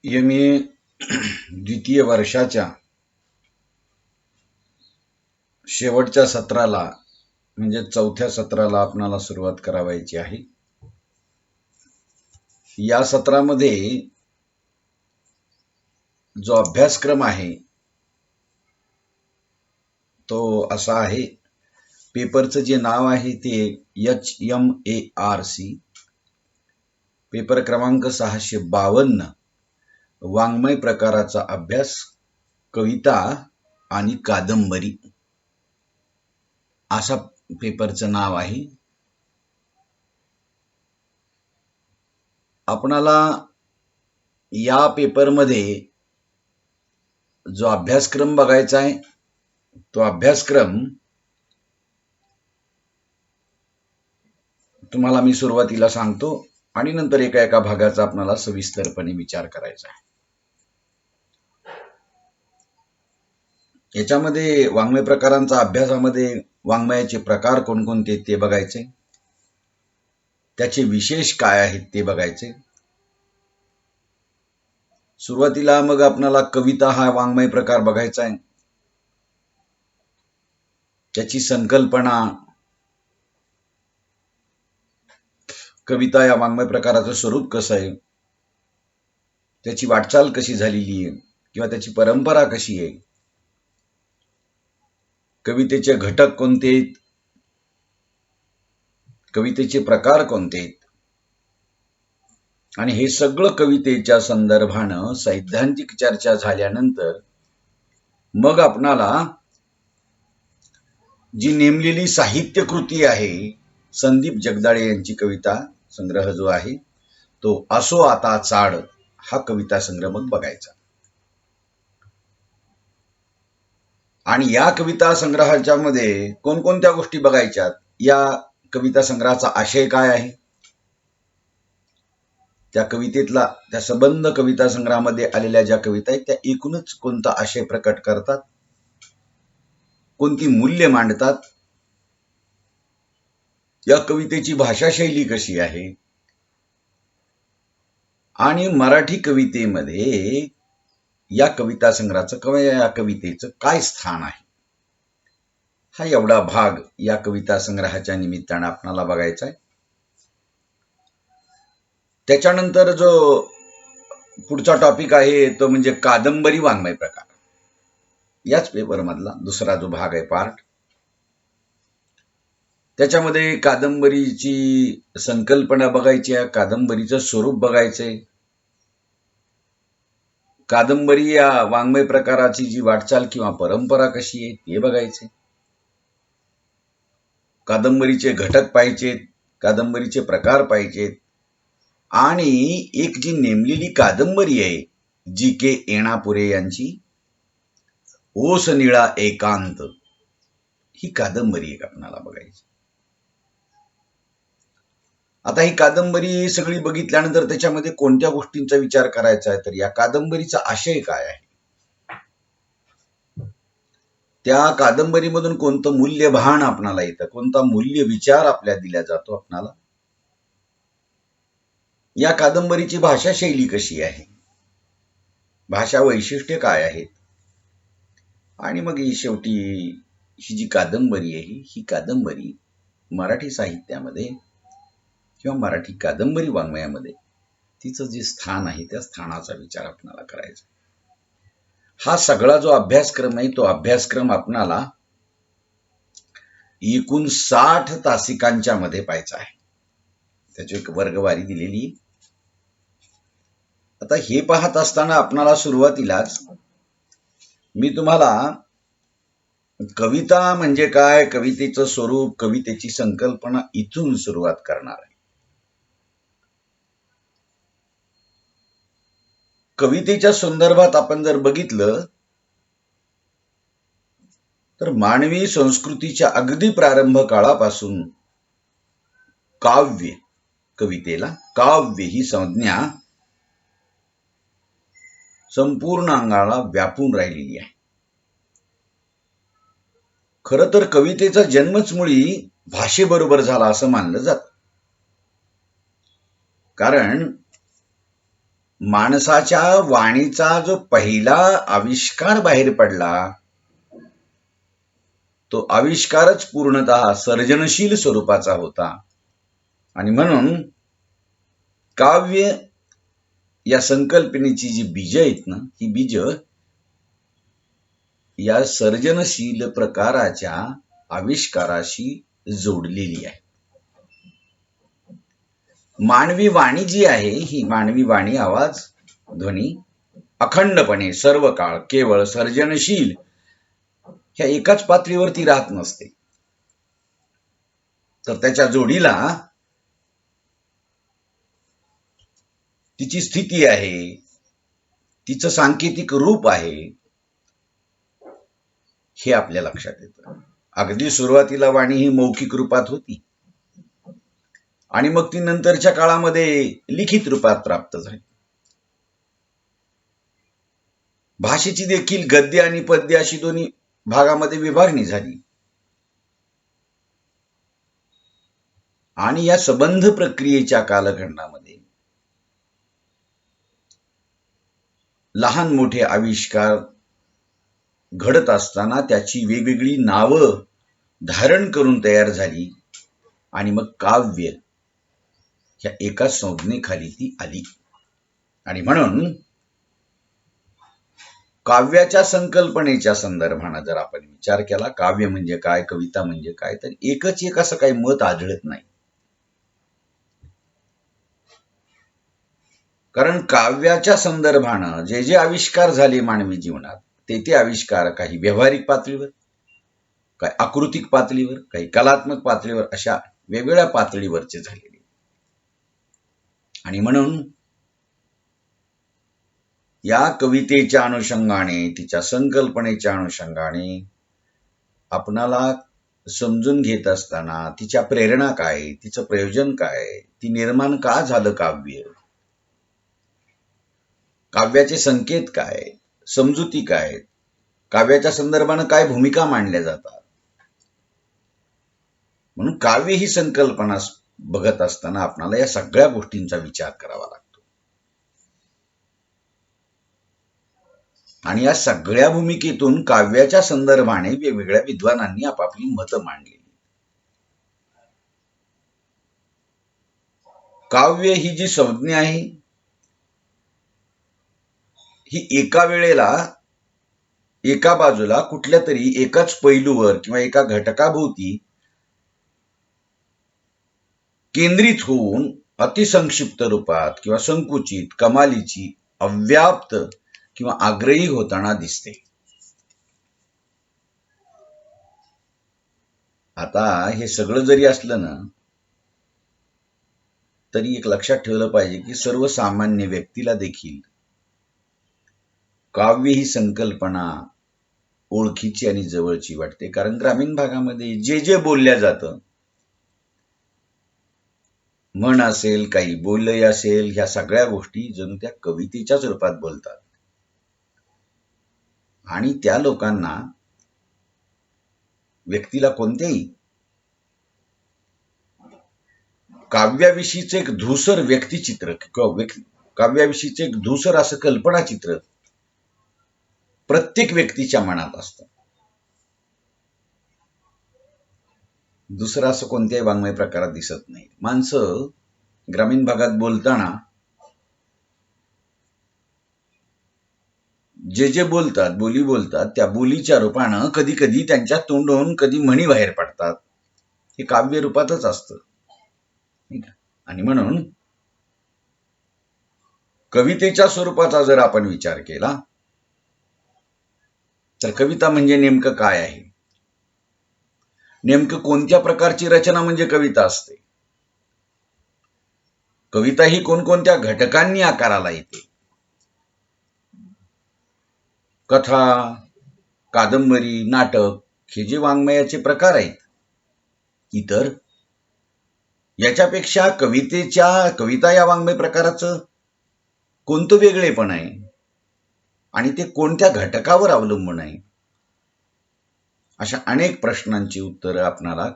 MA द्वितीय वर्षाच्या शेवटच्या सत्राला म्हणजे चौथ्या सत्राला आपणाला सुरुवात करावायची आहे। या सत्रामध्ये जो अभ्यासक्रम आहे तो असा आहे, पेपरचं जे नाव आहे ते HMARC, पेपर क्रमांक 652, वाङ्मय प्रकाराचा अभ्यास, कविता आणि कादंबरी असा पेपरचं नाव आहे। आपणाला या पेपरमध्ये जो अभ्यासक्रम बघायचा आहे तो अभ्यासक्रम तुम्हाला मी सुरुवातीला सांगतो आणि नंतर एका एका भागाचा आपल्याला सविस्तरपणे विचार करायचा आहे। याच्यामध्ये वाङ्मय प्रकारांचा अभ्यासामध्ये वाङ्मयाचे प्रकार कोणकोणते ते बघायचे, त्याचे विशेष काय आहेत ते बघायचे। सुरुवातीला मग आपल्याला कविता हा वाङ्मय प्रकार बघायचा आहे, त्याची संकल्पना, कविता या वाङ्मय प्रकाराचं स्वरूप कसं आहे, त्याची वाटचाल कशी झालेली आहे किंवा त्याची परंपरा कशी आहे, कवितेचे घटक कोणते आहेत, कवितेचे प्रकार कोणते आहेत, आणि हे सगळं कवितेच्या संदर्भानं सैद्धांतिक चर्चा झाल्यानंतर मग आपणाला जी नेमलेली साहित्य कृती आहे, संदीप जगदाळे यांची कविता संग्रह जो आहे तो असो आता चाड हा कविता संग्रह मग बघायचा। आणि या कविता संग्रहाच्या मध्ये कोणकोणत्या गोष्टी बघायच्यात, या कविता संग्रहाचा आशय काय आहे, त्या कवितेतला त्या संबंध कविता संग्रहामध्ये आलेल्या ज्या कविता आहेत त्या एकूणच कोणता आशय प्रकट करतात, कोणती मूल्य मांडतात, या कवितेची भाषाशैली कशी आहे, आणि मराठी कवितेमध्ये या कविता संग्रहाचं किंवा या कवितेचं काय स्थान आहे, हा एवढा भाग या कविता संग्रहाच्या निमित्तानं आपल्याला बघायचा आहे। त्याच्यानंतर जो पुढचा टॉपिक आहे तो म्हणजे कादंबरी वाङ्मय प्रकार, याच पेपर मधला दुसरा जो भाग आहे पार्ट, त्याच्यामध्ये कादंबरीची संकल्पना बघायची आहे, कादंबरीचं स्वरूप बघायचंय, कादंबरी या वाङ्मय प्रकाराची जी वाटचाल किंवा परंपरा कशी आहे ते बघायचे, कादंबरीचे घटक पाहिजेत, कादंबरीचे प्रकार पाहिजेत, आणि एक जी नेमलेली कादंबरी आहे GK येणापुरे यांची ओस निळा एकांत, ही कादंबरी एक आपल्याला बघायची। आता ही कादंबरी सगळी बघितल्यानंतर त्याच्यामध्ये कोणत्या गोष्टींचा विचार करायचा आहे, तर या कादंबरीचा आशय काय आहे, त्या कादंबरीमधून कोणतं मूल्यभान आपणाला येतं, कोणता मूल्य विचार आपल्याला दिला जातो आपणाला, या कादंबरीची भाषा शैली कशी आहे, भाषा वैशिष्ट्य काय आहेत, आणि मग ही शेवटी ही जी कादंबरी आहे ही कादंबरी मराठी साहित्यामध्ये किंवा मराठी कादंबरी वाङ्मयामध्ये तिचं जे स्थान आहे त्या स्थानाचा विचार आपणाला करायचा। हा सगळा जो अभ्यासक्रम आहे तो अभ्यासक्रम आपणाला एकूण 60 तासिकांच्या मध्ये पाहायचा आहे, त्याची एक वर्गवारी दिलेली। आता हे पाहत असताना आपणाला सुरुवातीलाच मी तुम्हाला कविता म्हणजे काय, कवितेचं स्वरूप, कवितेची संकल्पना इथून सुरुवात करणार आहे। कवितेच्या संदर्भात आपण जर बघितलं तर मानवी संस्कृतीच्या अगदी प्रारंभ काळापासून काव्य, कवितेला काव्य ही संज्ञा संपूर्ण अंगाला व्यापून राहिलेली आहे। खरं तर कवितेचा जन्मच मुळी भाषेबरोबर झाला असं मानलं जातं, कारण माणसाच्या वाणीचा जो पहिला आविष्कार बाहेर पडला तो आविष्कारच पूर्णतः सर्जनशील स्वरूपाचा होता. आणि म्हणून काव्य या संकल्पनेची जी बीज आहेत ना, ही बीज या सर्जनशील प्रकाराच्या आविष्काराशी जोडलेली आहे. मानवी वाणी जी आहे, ही मानवी वाणी आवाज ध्वनी अखंडपणे सर्व काळ केवळ सर्जनशील ह्या एकाच पातळीवरती राहत नसते, तर त्याच्या जोडीला तिची स्थिती आहे, तिचं सांकेतिक रूप आहे, हे आपल्या लक्षात येतं. अगदी सुरुवातीला वाणी ही मौखिक रूपात होती आणि मग ती नंतरच्या काळामध्ये लिखित रूपात प्राप्त झाली. भाषेची देखील गद्य आणि पद्य अशी दोन्ही भागामध्ये विभागणी झाली. आणि या संबंध प्रक्रियेच्या कालखंडामध्ये लहान मोठे आविष्कार घडत असताना त्याची वेगवेगळी नावं धारण करून तयार झाली आणि मग काव्य ह्या एका संज्ञेखाली ती आली. आणि म्हणून काव्याच्या संकल्पनेच्या संदर्भाने जर आपण विचार केला, काव्य म्हणजे काय, कविता म्हणजे काय, तर एकच एक असं काही मत आढळत नाही. कारण काव्याच्या संदर्भानं जे जे आविष्कार झाले मानवी जीवनात, ते आविष्कार काही व्यावहारिक पातळीवर, काही आकृतिक पातळीवर, काही कलात्मक पातळीवर, अशा वेगवेगळ्या पातळीवरचे झालेले. आणि म्हणून या कवितेच्या अनुषंगाने, तिच्या संकल्पनेच्या अनुषंगाने आपणाला समजून घेत असताना तिच्या प्रेरणा काय, तिचं प्रयोजन काय, ती निर्माण का झालं काव्य, काव्याचे संकेत काय, समजुती काय, काव्याच्या संदर्भाने काय भूमिका मांडल्या जातात. म्हणून काव्य ही संकल्पना बघत असताना आपणाला या सगळ्या गोष्टींचा विचार करावा लागतो. आणि या सगळ्या भूमिकेतून काव्याच्या संदर्भाने वेगवेगळ्या विद्वानांनी आपापली मतं मांडली. काव्य ही जी संज्ञा आहे, ही एका वेळेला एका बाजूला कुठल्या तरी एकाच पैलूवर किंवा एका घटकाभोवती केंद्रित होऊन अतिसंक्षिप्त रूपात किंवा संकुचित, कमालीची, अव्याप्त किंवा आग्रही होताना दिसते. आता हे सगळं जरी असलं ना, तरी एक लक्षात ठेवलं पाहिजे की सर्वसामान्य व्यक्तीला देखील काव्य ही संकल्पना ओळखीची आणि जवळची वाटते. कारण ग्रामीण भागामध्ये जे जे बोलल्या जातं, म्हण असेल, काही बोललंय असेल, ह्या सगळ्या गोष्टी जणू त्या कवितेच्याच रूपात बोलतात. आणि त्या लोकांना, व्यक्तीला कोणत्याही काव्याविषयीचं एक धूसर व्यक्तिचित्र किंवा काव्याविषयीचं एक धूसर असं कल्पनाचित्र प्रत्येक व्यक्तीच्या मनात असतं. दुसरं असं कोणत्याही वाङ्मय प्रकारात दिसत नाही. माणसं ग्रामीण भागात बोलताना जे जे बोलतात, बोली बोलतात, त्या बोलीच्या रूपानं कधी कधी त्यांच्या तोंडून कधी म्हणी बाहेर पडतात. हे काव्य रूपातच असतं. आणि म्हणून कवितेच्या स्वरूपाचा जर आपण विचार केला तर कविता म्हणजे नेमकं काय आहे, नेमकं कोणत्या प्रकारची रचना म्हणजे कविता असते, कविता ही कोणकोणत्या घटकांनी आकाराला येते. कथा, कादंबरी, नाटक हे जे वाङ्मयाचे प्रकार आहेत, इतर याच्यापेक्षा कविता या वाङ्मय प्रकाराचं कोणतं वेगळेपण आहे आणि ते कोणत्या घटकावर अवलंबून आहे, अशा अनेक प्रश्नांची उत्तरं आपणाला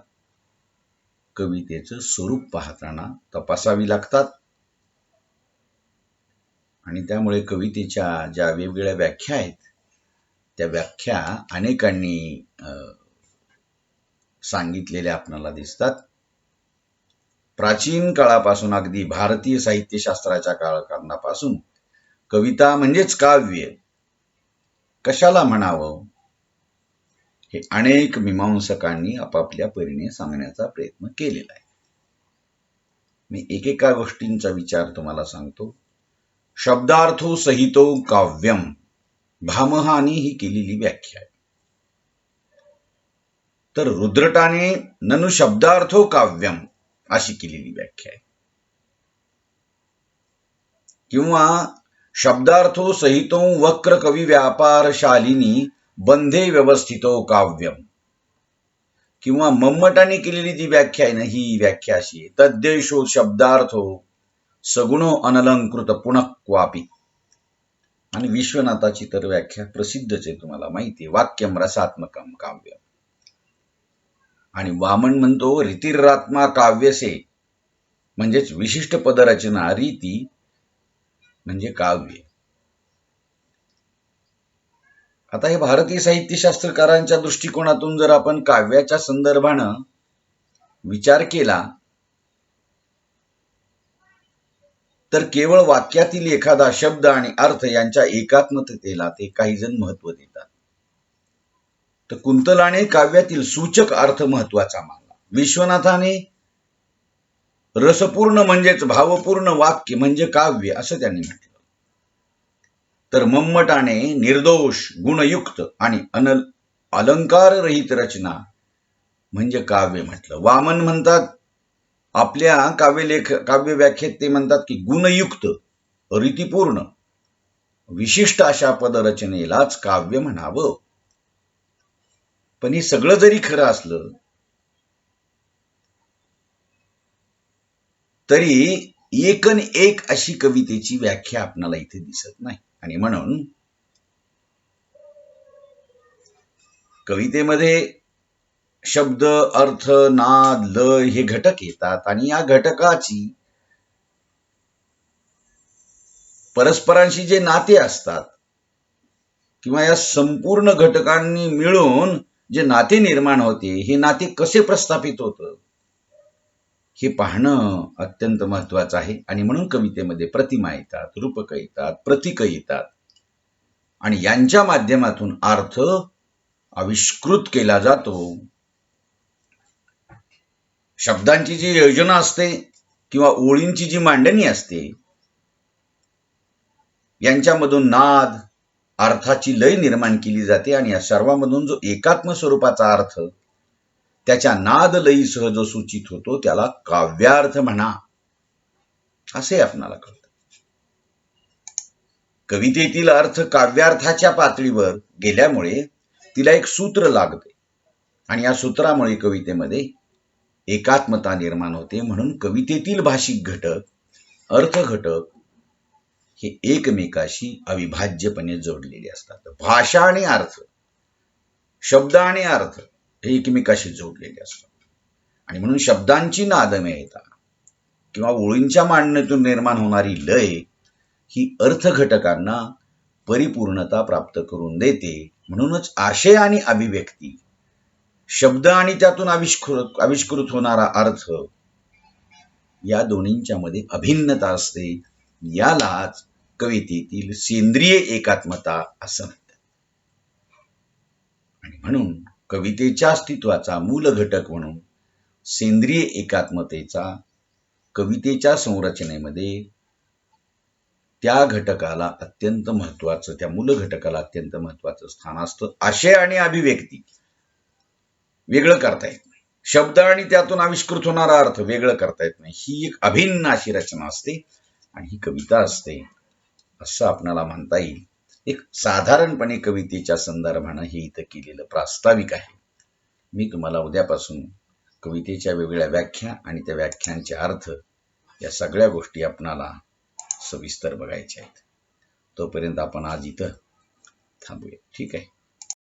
कवितेचं स्वरूप पाहताना तपासावी लागतात. आणि त्यामुळे कवितेच्या ज्या वेगवेगळ्या व्याख्या आहेत त्या व्याख्या अनेकांनी सांगितलेल्या आपल्याला दिसतात. प्राचीन काळापासून अगदी भारतीय साहित्यशास्त्राच्या काळखंडापासून कविता म्हणजेच काव्य कशाला म्हणावं हे अनेक मीमांसकांनी आपापल्या परीने सांगण्याचा प्रयत्न केलेला आहे. मी एकेका गोष्टींचा विचार तुम्हाला सांगतो. शब्दार्थो सहितो काव्यम, भामहानी ही केलेली व्याख्या आहे. तर रुद्रटाने ननु शब्दार्थो काव्यम अशी केलेली व्याख्या आहे. किंवा शब्दार्थो सहितो वक्र कवी व्यापार शालिनी बंधे व्यवस्थितो काव्यम. किंवा मम्मटाने केलेली जी व्याख्या आहे ना, ही व्याख्या अशी आहे. तद्देशो शब्दार्थो सगुणो अनलंकृत पुनक्वापी. आणि विश्वनाथाची तर व्याख्या प्रसिद्धच आहे, तुम्हाला माहिती आहे, वाक्यम रसात्मकम काव्य. आणि वामन म्हणतो रीतिरात्मा काव्यसे, म्हणजेच विशिष्ट पदरचना रीती म्हणजे काव्य. आता हे भारतीय साहित्यशास्त्रकारांच्या दृष्टिकोनातून जर आपण काव्याच्या संदर्भानं विचार केला तर केवळ वाक्यातील एखादा शब्द आणि अर्थ यांच्या एकात्मतेला ते काही जण महत्व देतात. तर कुंतलाने काव्यातील सूचक अर्थ महत्वाचा मानला. विश्वनाथाने रसपूर्ण म्हणजेच भावपूर्ण वाक्य म्हणजे काव्य असं त्यांनी म्हटलं. तर मम्मटाने निर्दोष गुणयुक्त आणि अलंकाररहित रचना म्हणजे काव्य म्हटलं. वामन म्हणतात आपल्या काव्य व्याख्येत ते म्हणतात की गुणयुक्त रीतिपूर्ण विशिष्ट अशा पदरचनेलाच काव्य म्हणावं. पण हे सगळं जरी खरं असलं तरी एकन एक अशी कवितेची व्याख्या आपल्याला इथे दिसत नाही. आणि म्हणून कवितेमध्ये शब्द अर्थ नाद लय हे घटक येतात आणि या घटकाची परस्परांशी जे नाते असतात किंवा या संपूर्ण घटकांनी मिळून जे नाते निर्माण होते हे नाते कसे प्रस्थापित होतं हे पाहणं अत्यंत महत्वाचं आहे. आणि म्हणून कवितेमध्ये प्रतिमा येतात, रूपक येतात, प्रतीक येतात आणि यांच्या माध्यमातून अर्थ आविष्कृत केला जातो. शब्दांची जी योजना असते किंवा ओळींची जी मांडणी असते यांच्यामधून नाद अर्थाची लय निर्माण केली जाते आणि या सर्वांमधून जो एकात्म स्वरूपाचा अर्थ त्याच्या नाद लयीसह जो सूचित होतो त्याला काव्यार्थ म्हणा असे आपणाला कळतं. कवितेतील अर्थ काव्यार्थाच्या पातळीवर गेल्यामुळे तिला एक सूत्र लागते आणि या सूत्रामुळे कवितेमध्ये एकात्मता निर्माण होते. म्हणून कवितेतील भाषिक घटक अर्थ घटक हे एकमेकाशी अविभाज्यपणे जोडलेले असतात. भाषा आणि अर्थ शब्द आणि अर्थ हे एकमेकाशी जोडलेले असतात आणि म्हणून शब्दांची नादमयता किंवा ओळींच्या मांडणीतून निर्माण होणारी लय ही अर्थ घटकांना परिपूर्णता प्राप्त करून देते. म्हणूनच आशय आणि अभिव्यक्ती शब्द आणि त्यातून आविष्कृत होणारा अर्थ या दोन्हींच्या मध्ये अभिन्नता असते. यालाच कवितेतील सेंद्रिय एकात्मता असं म्हणतात. आणि म्हणून कवितेच्या अस्तित्वाचा मूल घटक म्हणून सेंद्रिय एकात्मतेचा कवितेच्या संरचनेमध्ये त्या घटकाला अत्यंत महत्वाचं, त्या मूल घटकाला अत्यंत महत्वाचं स्थान असतं. आशय आणि अभिव्यक्ती वेगळं करता येत नाही, शब्द आणि त्यातून आविष्कृत होणारा अर्थ वेगळं करता येत नाही. ही एक अभिन्न अशी रचना असते आणि ही कविता असते असं आपल्याला म्हणता येईल. एक साधारणपणे कवितेच्या संदर्भानं हे इथं केलेलं प्रास्ताविक आहे. मी तुम्हाला उद्यापासून कवितेच्या वेगवेगळ्या व्याख्या आणि त्या व्याख्यांचे अर्थ या सगळ्या गोष्टी आपणाला सविस्तर बघायच्या आहेत. तोपर्यंत आपण आज इथं थांबूया. ठीक आहे.